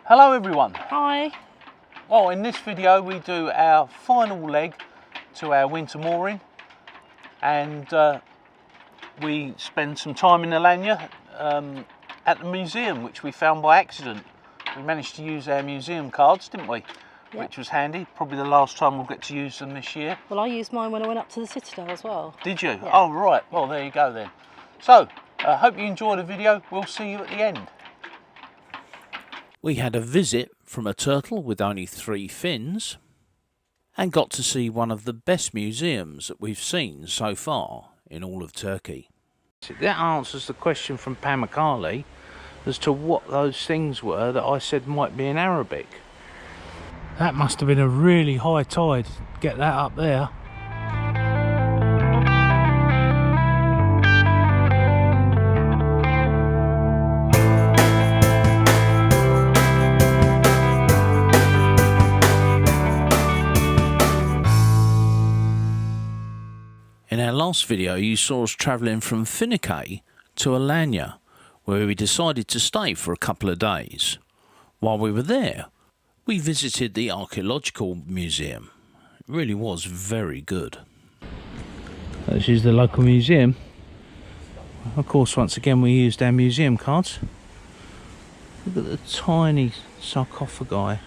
Hello everyone. Hi. Well, in this video we do our final leg to our winter mooring, and we spend some time in Alanya at the museum, which we found by accident. We managed to use our museum cards, didn't we? Yep. Which was handy. Probably the last time we'll get to use them this year. Well, I used mine when I went up to the Citadel as well. Did you? Yeah. Oh right, well there you go then. So, I hope you enjoy the video. We'll see you at the end. We had a visit from a turtle with only 3 fins and got to see one of the best museums that we've seen so far in all of Turkey. That answers the question from Pamukkale as to what those things were that I said might be in Arabic. That must have been a really high tide to get that up there. In our last video you saw us travelling from Finike to Alanya, where we decided to stay for a couple of days. While we were there, we visited the archaeological museum. It really was very good. This is the local museum. Of course, once again we used our museum cards. Look at the tiny sarcophagi.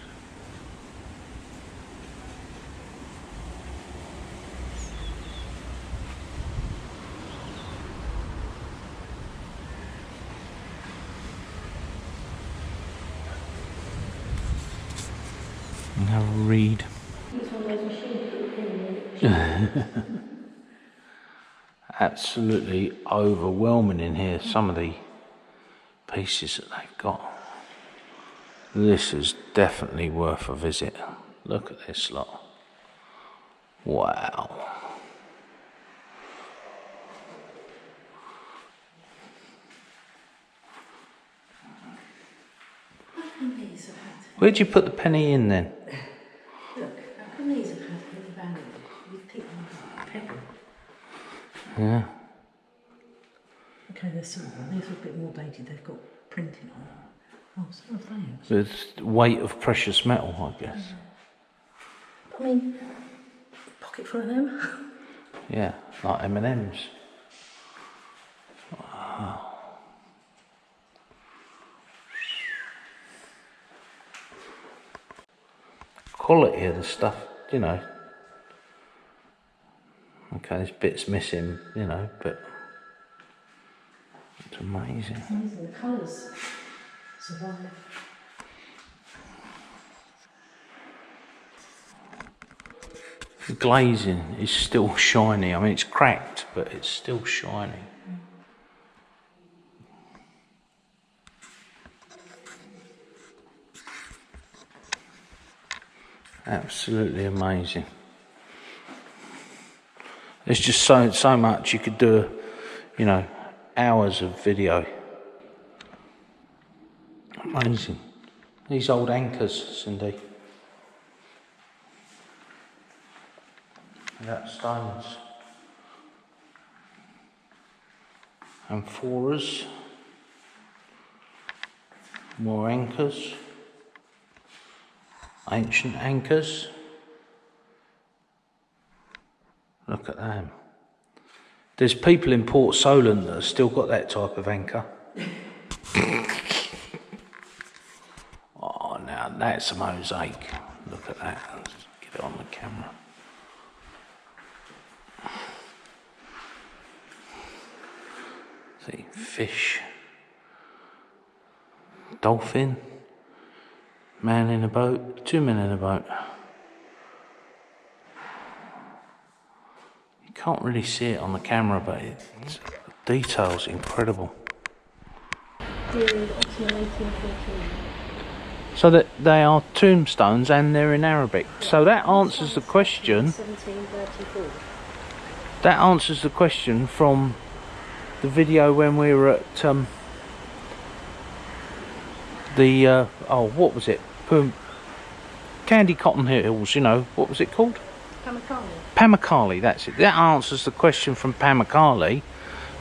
And have a read. Absolutely overwhelming in here, some of the pieces that they've got. This is definitely worth a visit. Look at this lot. Wow. Where'd you put the penny in then? Look, how come these have had any value? You'd pick them up a pebble. Yeah. Okay, these are a bit more dated. They've got printing on them. Oh, some of those. With weight of precious metal, I guess. I mean, pocket full of them. Yeah, like M&Ms. Wow. Quality of the stuff, you know. Okay, there's bits missing, you know, but it's amazing. It's amazing, the colours survive. The glazing is still shiny. I mean, it's cracked, but it's still shiny. Absolutely amazing. There's just so much you could do, you know, hours of video. Amazing. These old anchors, Cindy. That stones. Amphoras. More anchors. Ancient anchors. Look at them. There's people in Port Solent that have still got that type of anchor. Oh, now that's a mosaic. Look at that. Let's get it on the camera. See, fish. Dolphin. Man in a boat, 2 men in a boat. You can't really see it on the camera, but the detail's incredible. So that they are tombstones and they're in Arabic. So that answers the question. 1734. That answers the question from the video when we were at what was it? Candy Cotton Hills, you know, what was it called? Pamukkale. Pamukkale, that's it. That answers the question from Pamukkale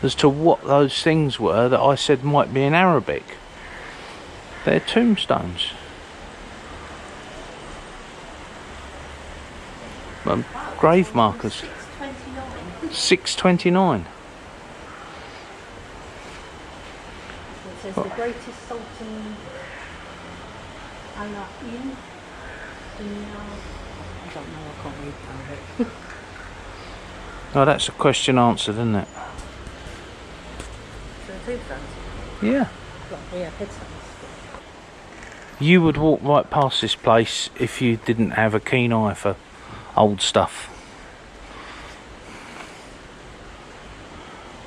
as to what those things were that I said might be in Arabic. They're tombstones. grave markers. 629. It says the greatest Sultan Allah in. I don't know, I can't read Arabic. Oh, that's a question answered, isn't it? So the tombstones? Yeah. We have headstones. You would walk right past this place if you didn't have a keen eye for old stuff.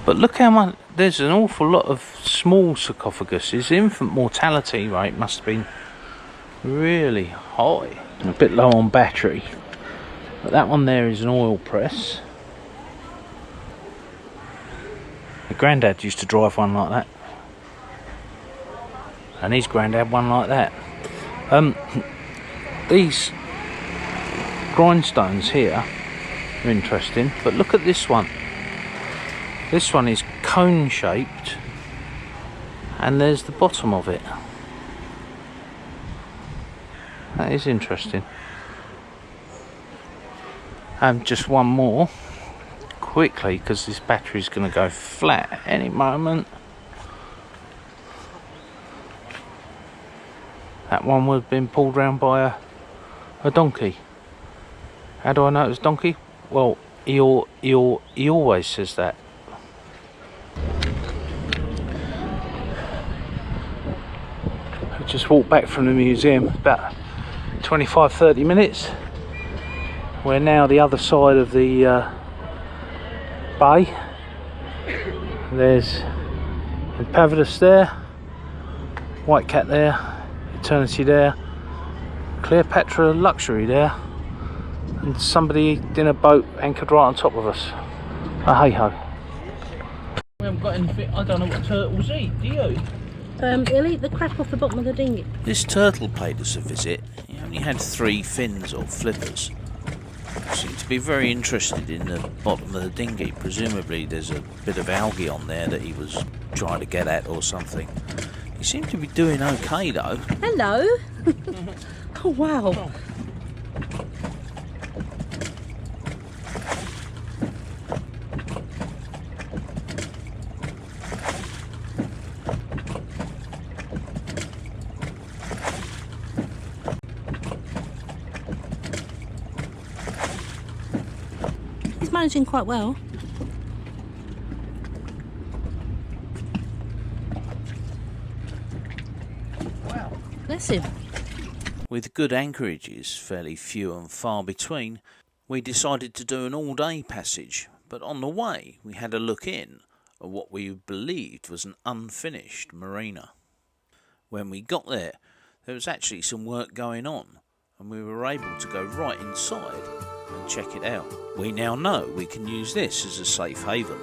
But look how much, there's an awful lot of small sarcophaguses. The infant mortality rate must have been really high. A bit low on battery. But that one there is an oil press. My granddad used to drive one like that. And his granddad one like that. These grindstones here are interesting, but look at this one. This one is cone shaped, and there's the bottom of it. That is interesting. And just one more quickly, because this battery's going to go flat any moment. That one would have been pulled round by a donkey. How do I know it was donkey? Well, he always says that. I just walked back from the museum about 25-30 minutes. We're now the other side of the bay. There's Impavidus there, White Cat there, Eternity there, Cleopatra Luxury there, and somebody in a boat anchored right on top of us. Hey ho. We haven't got anything. I don't know what turtles eat, do you? He'll eat the crap off the bottom of the dinghy. This turtle paid us a visit. He only had 3 fins or flippers. He seemed to be very interested in the bottom of the dinghy. Presumably there's a bit of algae on there that he was trying to get at or something. He seemed to be doing okay though. Hello. Oh wow. He's managing quite well. Bless him. With good anchorages fairly few and far between, we decided to do an all-day passage, but on the way we had a look in at what we believed was an unfinished marina. When we got there, there was actually some work going on, and we were able to go right inside and check it out. We now know we can use this as a safe haven.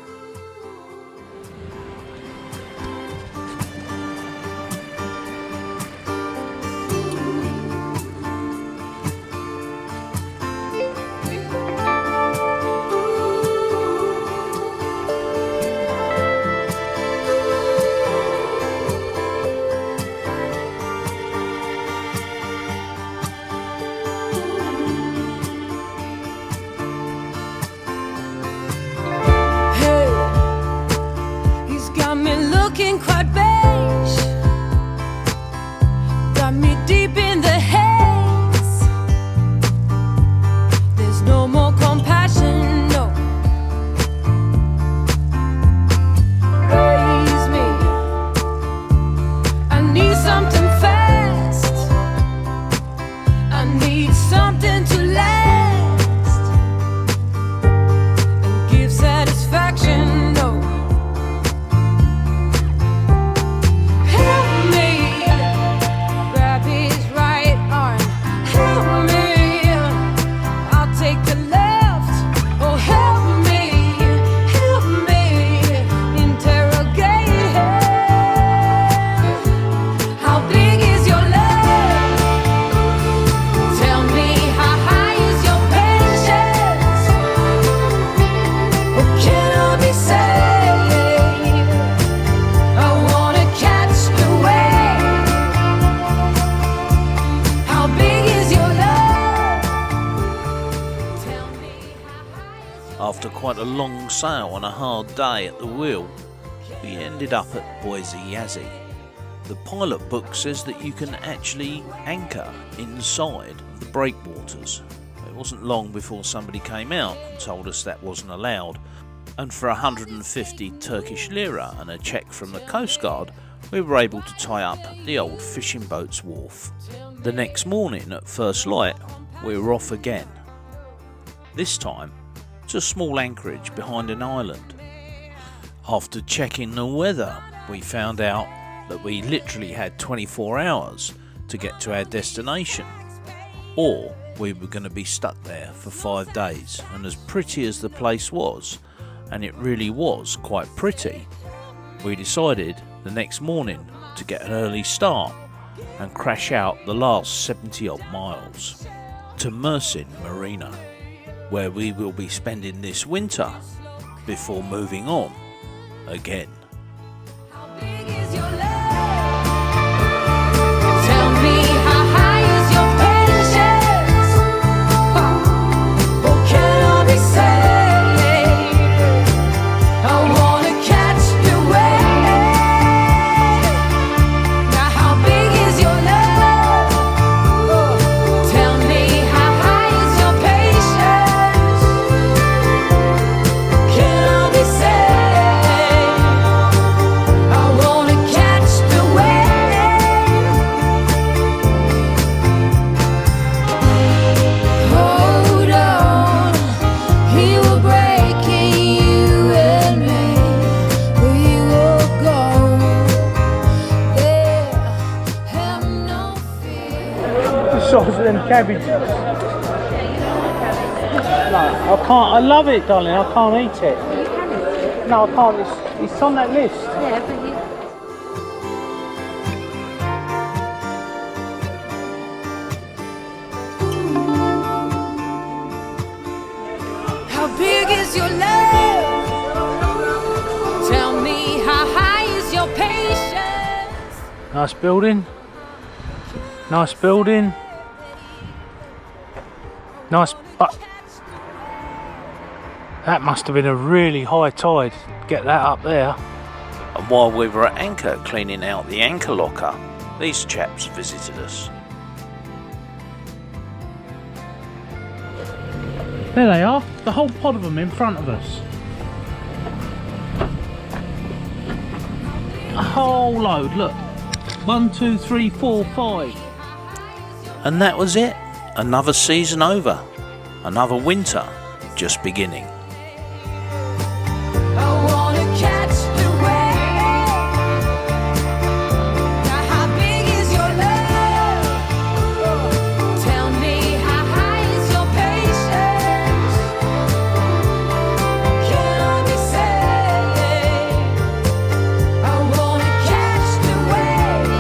quite a long sail on a hard day at the wheel, we ended up at Boise Yazzie. The pilot book says that you can actually anchor inside of the breakwaters. It wasn't long before somebody came out and told us that wasn't allowed, and for 150 Turkish lira and a cheque from the Coast Guard, we were able to tie up the old fishing boat's wharf. The next morning at first light, we were off again. This time to a small anchorage behind an island. After checking the weather, we found out that we literally had 24 hours to get to our destination, or we were going to be stuck there for 5 days. And as pretty as the place was, and it really was quite pretty, we decided the next morning to get an early start and crash out the last 70 odd miles to Mersin Marina, where we will be spending this winter before moving on again. How big is your love? Tell me, how high is your patience? Or can I be saved? I wanna catch the wave. Now how big is your love? Tell me, how high is your patience? Can I be saved? I wanna catch the wave. Hold on, he will break in you and me. We will go there, have no fear. The size of them cabbages. No, I can't. I love it, darling. I can't eat it. No, I can't. It's on that list. Yeah, but you... How big is your love? Tell me, how high is your patience? Nice building. Nice building. Nice. That must have been a really high tide to get that up there. And while we were at anchor cleaning out the anchor locker, these chaps visited us. There they are. The whole pod of them in front of us. A whole load. Look. 1, 2, 3, 4, 5. And that was it. Another season over. Another winter just beginning. I wanna catch the wave. Now how big is your love? Tell me, how high is your patience? Can I be saved? I wanna catch the wave.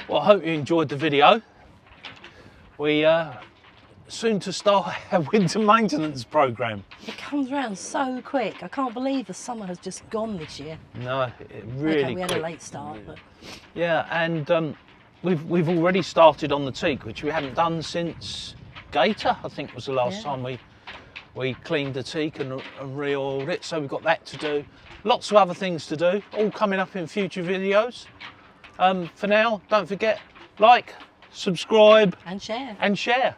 Well, I hope you enjoyed the video. We soon to start our winter maintenance programme. It comes round so quick. I can't believe the summer has just gone this year. No, it really Okay, we had a quick. late start, but Yeah, and we've already started on the teak, which we haven't done since Gator, I think was the last Yeah. time we cleaned the teak and re-oiled it. So we've got that to do. Lots of other things to do, all coming up in future videos. For now, don't forget, like, subscribe and share. and share.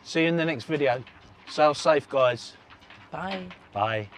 See you in the next video. Sail safe, guys. Bye. Bye.